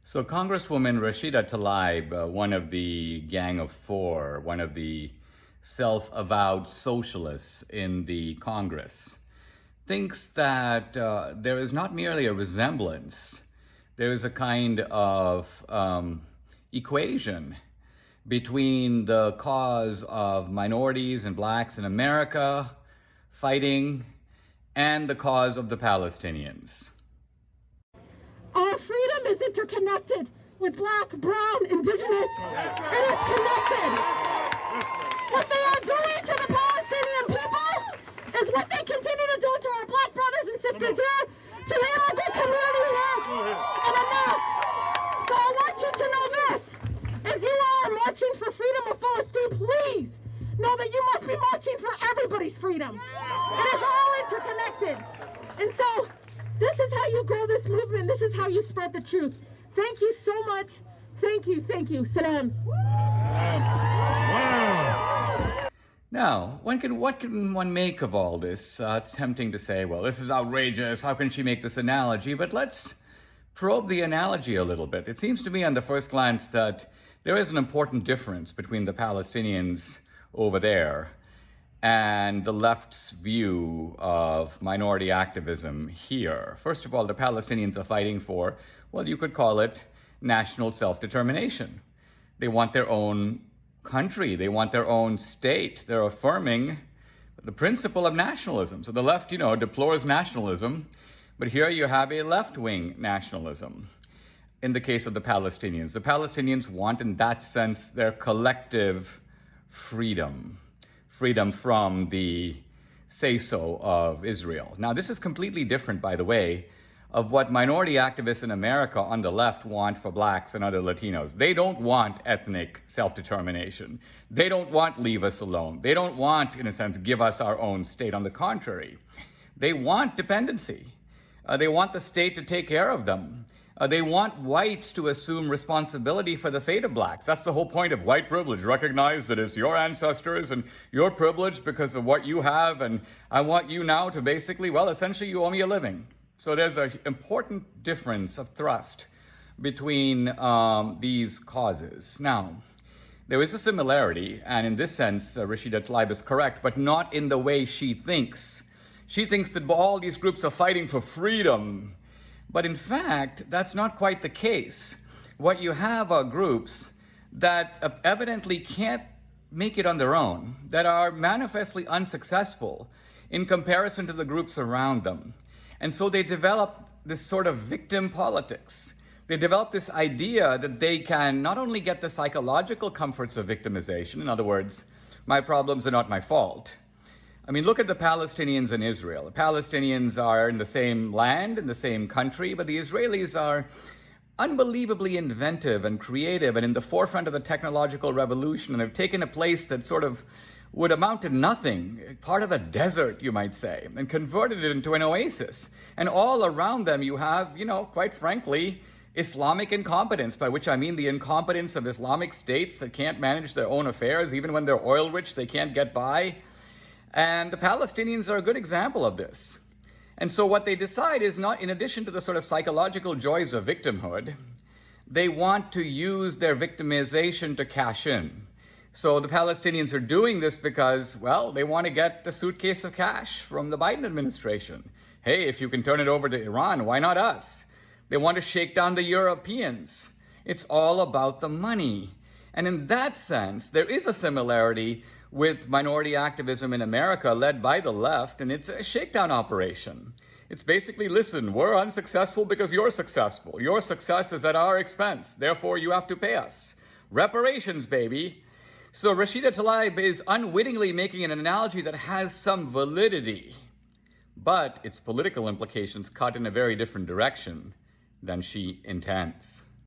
So Congresswoman Rashida Tlaib, one of the Gang of Four, one of the self-avowed socialists in the Congress, thinks that there is not merely a resemblance, there is a kind of equation between the cause of minorities and blacks in America fighting and the cause of the Palestinians. Our freedom is interconnected with black, brown, indigenous. It is connected. What they are doing to the Palestinian people is what they continue to do to our black brothers and sisters here, to the immigrant community here in America. So I want you to know this. As you are marching for freedom of Palestine, please know that you must be marching for everybody's freedom. It is all interconnected. And so this is how you grow this movement. This is how you spread the truth. Thank you so much. Thank you. Thank you. Salams. Wow. Now, what can one make of all this? It's tempting to say, well, this is outrageous. How can she make this analogy? But let's probe the analogy a little bit. It seems to me on the first glance that there is an important difference between the Palestinians over there and the left's view of minority activism here. First of all, the Palestinians are fighting for, well, you could call it national self-determination. They want their own country. They want their own state. They're affirming the principle of nationalism. So the left, deplores nationalism, but here you have a left-wing nationalism. In the case of the Palestinians want, in that sense, their collective freedom from the say-so of Israel. Now, this is completely different, by the way, of what minority activists in America on the left want for blacks and other Latinos. They don't want ethnic self-determination. They don't want leave us alone. They don't want, in a sense, give us our own state. On the contrary, they want dependency. They want the state to take care of them. They want whites to assume responsibility for the fate of blacks. That's the whole point of white privilege. Recognize that it's your ancestors and your privilege because of what you have, and I want you now to basically, well, essentially you owe me a living. So there's an important difference of thrust between these causes. Now, there is a similarity, and in this sense, Rashida Tlaib is correct, but not in the way she thinks. She thinks that all these groups are fighting for freedom. But in fact, that's not quite the case. What you have are groups that evidently can't make it on their own, that are manifestly unsuccessful in comparison to the groups around them. And so they develop this sort of victim politics. They develop this idea that they can not only get the psychological comforts of victimization, in other words, my problems are not my fault. I mean, look at the Palestinians in Israel. The Palestinians are in the same land, in the same country, but the Israelis are unbelievably inventive and creative and in the forefront of the technological revolution, and have taken a place that sort of would amount to nothing, part of the desert, you might say, and converted it into an oasis. And all around them you have, quite frankly, Islamic incompetence, by which I mean the incompetence of Islamic states that can't manage their own affairs. Even when they're oil rich, they can't get by. And the Palestinians are a good example of this. And so what they decide is, not in addition to the sort of psychological joys of victimhood, they want to use their victimization to cash in. So the Palestinians are doing this because, well, they want to get the suitcase of cash from the Biden administration. Hey, if you can turn it over to Iran, why not us? They want to shake down the Europeans. It's all about the money. And in that sense, there is a similarity with minority activism in America led by the left, and it's a shakedown operation. It's basically, listen, we're unsuccessful because you're successful. Your success is at our expense. Therefore, you have to pay us. Reparations, baby. So Rashida Tlaib is unwittingly making an analogy that has some validity, but its political implications cut in a very different direction than she intends.